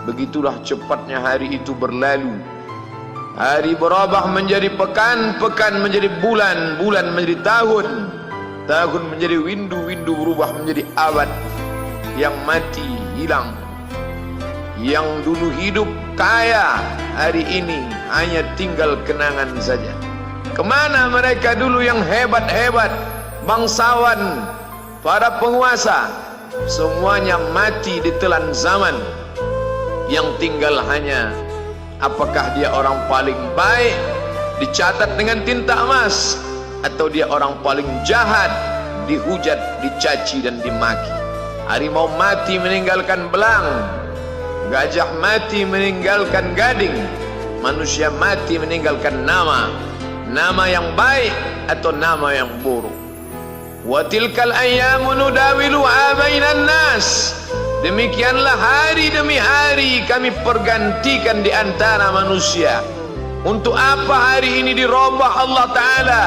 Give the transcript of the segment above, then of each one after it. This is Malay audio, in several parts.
Begitulah cepatnya hari itu berlalu. Hari berubah menjadi pekan, pekan menjadi bulan, bulan menjadi tahun, tahun menjadi windu, windu berubah menjadi abad. Yang mati hilang, yang dulu hidup kaya, hari ini hanya tinggal kenangan saja. Kemana mereka dulu yang hebat-hebat, bangsawan, para penguasa? Semuanya mati ditelan zaman. Yang tinggal hanya apakah dia orang paling baik, dicatat dengan tinta emas, atau dia orang paling jahat, dihujat, dicaci dan dimaki. Harimau mati meninggalkan belang, gajah mati meninggalkan gading, manusia mati meninggalkan nama, nama yang baik atau nama yang buruk. Wa tilkal ayyamu nudawiluha bainan nas. Demikianlah hari demi hari kami pergantikan di antara manusia. Untuk apa hari ini dirubah Allah Ta'ala?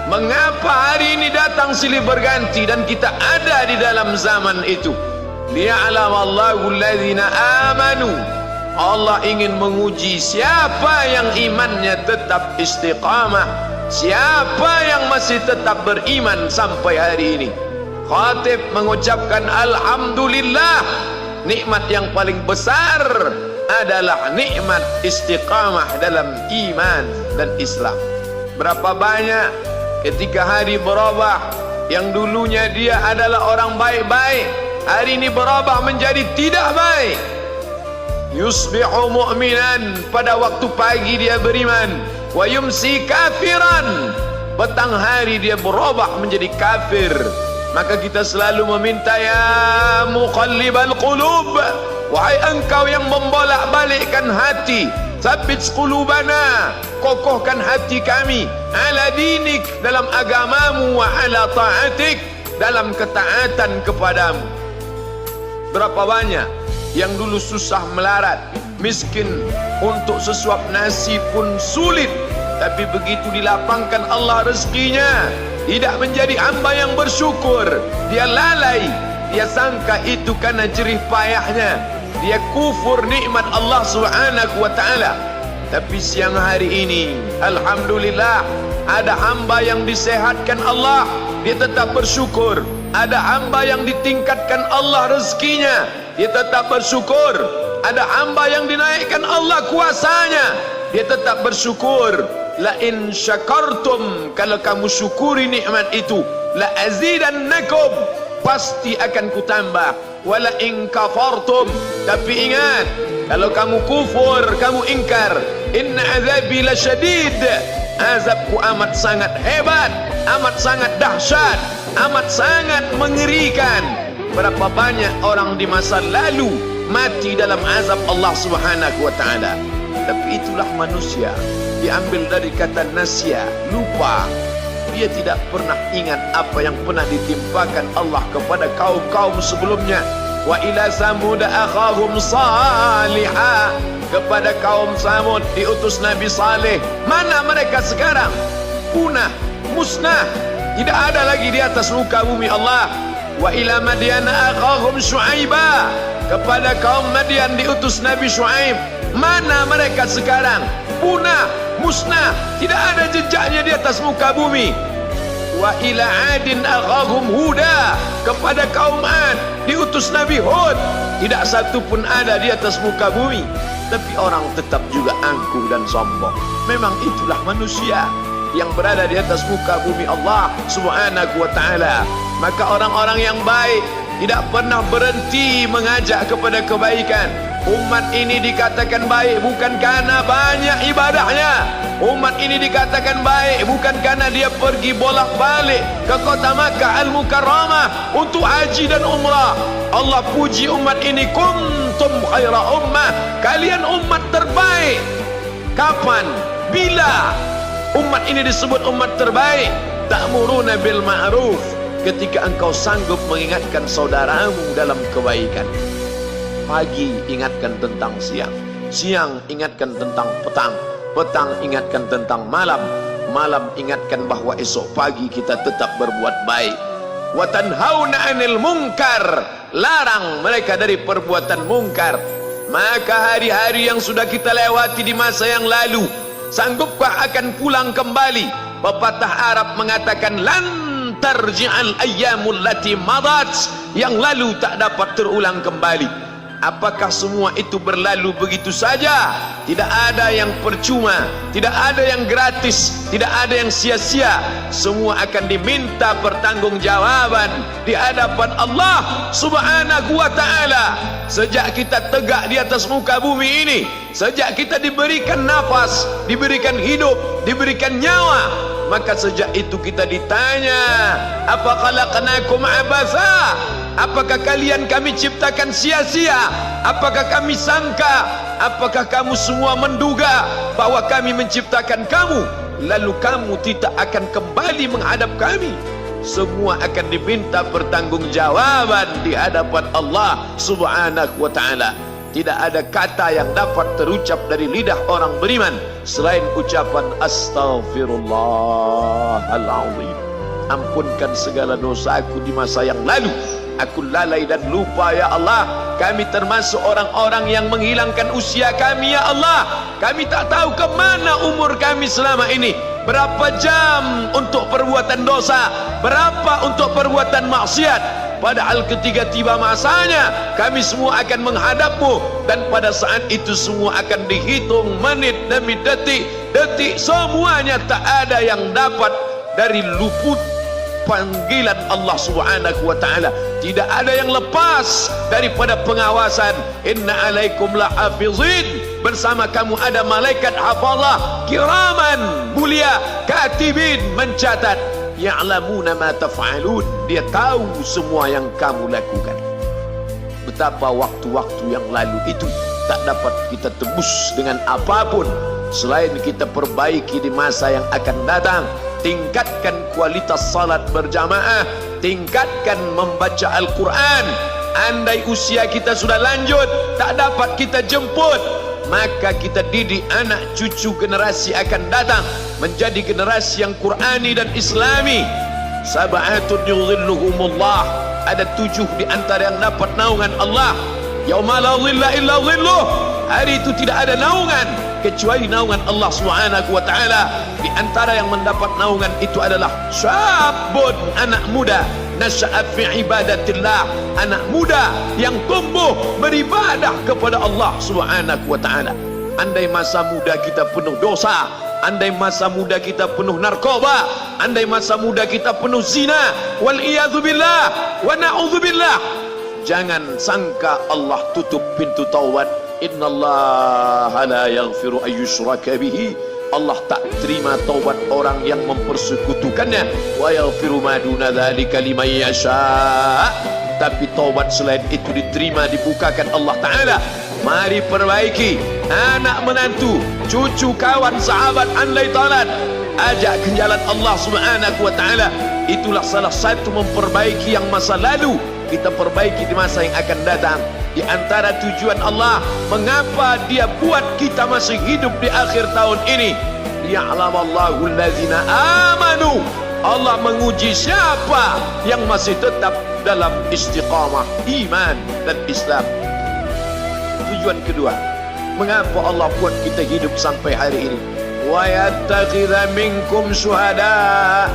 Mengapa hari ini datang silih berganti dan kita ada di dalam zaman itu? Liya'lamallahu alladhina amanu. Allah ingin menguji siapa yang imannya tetap istiqamah, siapa yang masih tetap beriman sampai hari ini. Khatib mengucapkan alhamdulillah, nikmat yang paling besar adalah nikmat istiqamah dalam iman dan Islam. Berapa banyak ketika hari berubah, yang dulunya dia adalah orang baik-baik, hari ini berubah menjadi tidak baik. Yusbihu mu'minan, pada waktu pagi dia beriman, wa yumsi kafiran, petang hari dia berubah menjadi kafir. Maka kita selalu meminta, ya muqallibal qulub, wahai engkau yang membolak-balikkan hati, tsabbit qulubana, kokohkan hati kami, ala dinik, dalam agamamu, wa ala ta'atik, dalam ketaatan kepadamu. Berapa banyak yang dulu susah melarat, miskin, untuk sesuap nasi pun sulit, tapi begitu dilapangkan Allah rezekinya, tidak menjadi hamba yang bersyukur. Dia lalai, dia sangka itu karena jerih payahnya, dia kufur nikmat Allah Subhanahu wa ta'ala. Tapi siang hari ini, alhamdulillah, ada hamba yang disehatkan Allah, dia tetap bersyukur. Ada hamba yang ditingkatkan Allah rezekinya, dia tetap bersyukur. Ada hamba yang dinaikkan Allah kuasanya, dia tetap bersyukur. La in syakartum, kalau kamu syukuri nikmat itu, la azidannakum, pasti akan kutambah. Wala in kafartum, tapi ingat, kalau kamu kufur, kamu ingkar, inna azabi lasyadid, azabku amat sangat hebat, amat sangat dahsyat, amat sangat mengerikan. Berapa banyak orang di masa lalu mati dalam azab Allah Subhanahu wa ta'ala. Tapi itulah manusia, diambil dari kata nasya, lupa. Dia tidak pernah ingat apa yang pernah ditimpakan Allah kepada kaum-kaum sebelumnya. Wa ila samud akhahum salihah, kepada kaum Samud diutus Nabi Saleh. Mana mereka sekarang? Punah, musnah, tidak ada lagi di atas muka bumi Allah. Wa ila Madyana akhahum Syuaiba, kepada kaum Madian diutus Nabi Syuaib. Mana mereka sekarang? Punah, musnah, tidak ada jejaknya di atas muka bumi. Wa ila Adin akhahum Huda, kepada kaum Ad diutus Nabi Hud. Tidak satu pun ada di atas muka bumi. Tapi orang tetap juga angkuh dan sombong. Memang itulah manusia yang berada di atas muka bumi Allah Subhanahu wa ta'ala. Maka orang-orang yang baik tidak pernah berhenti mengajak kepada kebaikan. Umat ini dikatakan baik bukan karena banyak ibadahnya. Umat ini dikatakan baik bukan karena dia pergi bolak-balik ke kota Makkah Al-Mukarramah untuk haji dan umrah. Allah puji umat ini, kuntum khaira ummah, kalian umat terbaik. Kapan? Bila umat ini disebut umat terbaik? Ta'muruna bil ma'ruf, ketika engkau sanggup mengingatkan saudaramu dalam kebaikan. Pagi ingatkan tentang siang, siang ingatkan tentang petang, petang ingatkan tentang malam, malam ingatkan bahwa esok pagi kita tetap berbuat baik. Wa tanhauna 'anil munkar, larang mereka dari perbuatan mungkar. Maka hari-hari yang sudah kita lewati di masa yang lalu, sanggupkah akan pulang kembali? Pepatah Arab mengatakan lan tarji'al ayyamul lati madat, yang lalu tak dapat terulang kembali. Apakah semua itu berlalu begitu saja? Tidak ada yang percuma, tidak ada yang gratis, tidak ada yang sia-sia. Semua akan diminta pertanggungjawaban di hadapan Allah Subhanahu wa ta'ala. Sejak kita tegak di atas muka bumi ini, sejak kita diberikan nafas, diberikan hidup, diberikan nyawa, maka sejak itu kita ditanya, apa khalaqnakum abatha? Apakah kalian kami ciptakan sia-sia? Apakah kami sangka? Apakah kamu semua menduga bahwa kami menciptakan kamu lalu kamu tidak akan kembali menghadap kami? Semua akan diminta pertanggungjawaban di hadapan Allah Subhanahu wa ta'ala. Tidak ada kata yang dapat terucap dari lidah orang beriman selain ucapan astaghfirullahaladzim. Ampunkan segala dosaku di masa yang lalu. Aku lalai dan lupa ya Allah. Kami termasuk orang-orang yang menghilangkan usia kami ya Allah. Kami tak tahu ke mana umur kami selama ini. Berapa jam untuk perbuatan dosa, berapa untuk perbuatan maksiat. Padahal ketika tiba masanya, kami semua akan menghadapmu, dan pada saat itu semua akan dihitung menit demi detik. Detik semuanya tak ada yang dapat dari luput panggilan Allah Subhanahu wa ta'ala. Tidak ada yang lepas daripada pengawasan. Inna alaikum lahafizin, bersama kamu ada malaikat hafazah kiraman mulia katibin, mencatat. Ya'lamuna ma taf'alun, dia tahu semua yang kamu lakukan. Betapa waktu-waktu yang lalu itu tak dapat kita tebus dengan apapun selain kita perbaiki di masa yang akan datang. Tingkatkan kualitas salat berjamaah, tingkatkan membaca Al-Quran. Andai usia kita sudah lanjut, tak dapat kita jemput, maka kita didik anak cucu generasi akan datang menjadi generasi yang Qurani dan Islami. Sab'atun yudhilluhumullah, ada 7 di antara yang dapat naungan Allah. Yauma la dhilla illa dhilluh, hari itu tidak ada naungan kecuali naungan Allah Subhanahu wa ta'ala. Di antara yang mendapat naungan itu adalah syabun, anak muda, nasya'at fi ibadatillah, anak muda yang tumbuh beribadah kepada Allah Subhanahu wa ta'ala. Andai masa muda kita penuh dosa, andai masa muda kita penuh narkoba, andai masa muda kita penuh zina, wal iyadzubillah wa na'udzubillah, jangan sangka Allah tutup pintu taubat. Innallaha la yaghfiru ayyushraka bihi, Allah tak terima taubat orang yang mempersekutukannya. Wa yaghfiru ma duna dzalika liman yasha, tapi taubat selain itu diterima, dibukakan Allah Ta'ala. Mari perbaiki anak menantu, cucu, kawan, sahabat, andai talat, ajak ke jalan Allah Subhanahu wa ta'ala. Itulah salah satu memperbaiki yang masa lalu, kita perbaiki di masa yang akan datang. Di antara tujuan Allah mengapa dia buat kita masih hidup di akhir tahun ini, liya'lamallahu allazina amanu, Allah menguji siapa yang masih tetap dalam istiqamah iman dan Islam. Tujuan kedua, mengapa Allah buat kita hidup sampai hari ini? Wa yattakhidha minkum syuhada,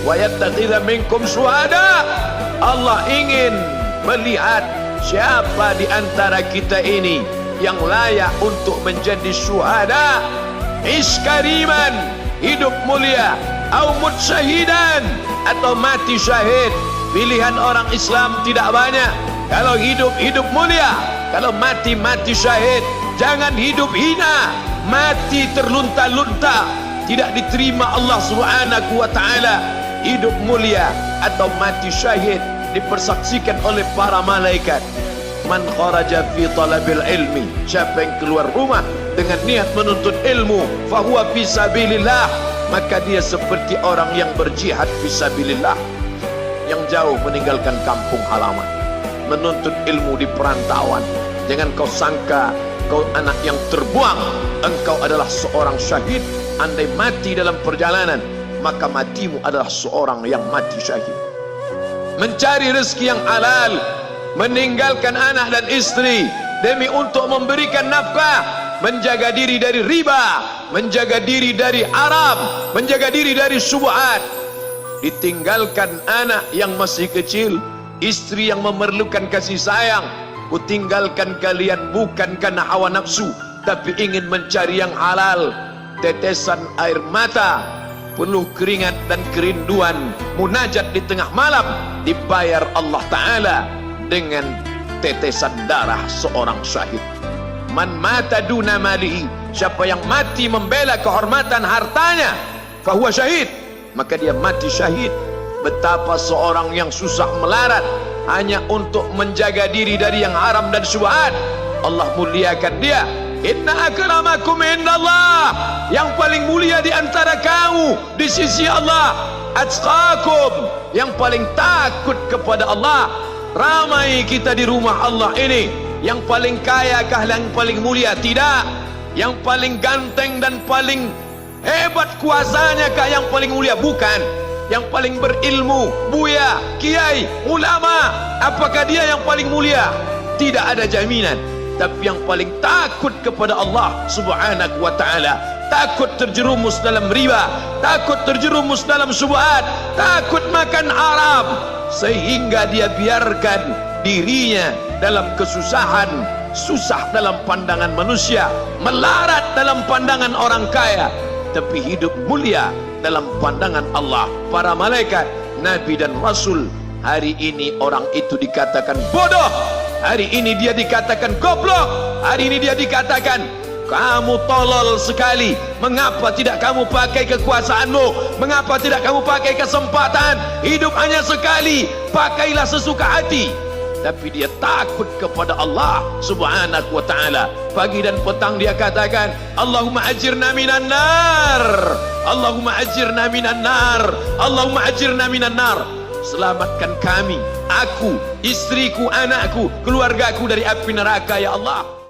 wa yattakhidha minkum syuhada, Allah ingin melihat siapa di antara kita ini yang layak untuk menjadi syuhada. Iskariman, hidup mulia, au mutsyahidan, atau mati syahid. Pilihan orang Islam tidak banyak. Kalau hidup, hidup mulia. Kalau mati, mati syahid. Jangan hidup hina, mati terlunta-lunta, tidak diterima Allah Subhanahu wa ta'ala. Hidup mulia atau mati syahid dipersaksikan oleh para malaikat. Man kharaja fi talabil ilmi, siapa yang keluar rumah dengan niat menuntut ilmu, fahuwa fi sabilillah, maka dia seperti orang yang berjihad fi sabilillah, yang jauh meninggalkan kampung halaman, menuntut ilmu di perantauan. Jangan kau sangka kau anak yang terbuang, engkau adalah seorang syahid. Andai mati dalam perjalanan, maka matimu adalah seorang yang mati syahid. Mencari rezeki yang halal, meninggalkan anak dan istri, demi untuk memberikan nafkah, menjaga diri dari riba, menjaga diri dari haram, menjaga diri dari syubhat. Ditinggalkan anak yang masih kecil, istri yang memerlukan kasih sayang. Kutinggalkan kalian bukan karena hawa nafsu, tapi ingin mencari yang halal. Tetesan air mata, penuh keringat dan kerinduan, munajat di tengah malam, dibayar Allah Ta'ala dengan tetesan darah seorang syahid. Man mata duna malihi, siapa yang mati membela kehormatan hartanya, fahuwa syahid, maka dia mati syahid. Betapa seorang yang susah melarat hanya untuk menjaga diri dari yang haram dan syubhat, Allah muliakan dia. Inna akramakum indallah, yang paling mulia di antara kamu di sisi Allah, atqakum, yang paling takut kepada Allah. Ramai kita di rumah Allah ini, yang paling kaya kah yang paling mulia? Tidak. Yang paling ganteng dan paling hebat kuasanya kah yang paling mulia? Bukan. Yang paling berilmu, buya, kiai, ulama, apakah dia yang paling mulia? Tidak ada jaminan. Tapi yang paling takut kepada Allah Subhanahu wa ta'ala, takut terjerumus dalam riba, takut terjerumus dalam syubhat, takut makan haram, sehingga dia biarkan dirinya dalam kesusahan, susah dalam pandangan manusia, melarat dalam pandangan orang kaya, tapi hidup mulia dalam pandangan Allah, para malaikat, nabi dan rasul. Hari ini orang itu dikatakan bodoh, hari ini dia dikatakan goblok, hari ini dia dikatakan kamu tolol sekali. Mengapa tidak kamu pakai kekuasaanmu? Mengapa tidak kamu pakai kesempatan? Hidup hanya sekali, pakailah sesuka hati. Tapi dia takut kepada Allah Subhanahu wa ta'ala. Pagi dan petang dia katakan, Allahumma ajirna minan nar, Allahumma ajirna minan nar, Allahumma ajirna minan nar. Selamatkan kami, aku, istriku, anakku, keluargaku dari api neraka ya Allah.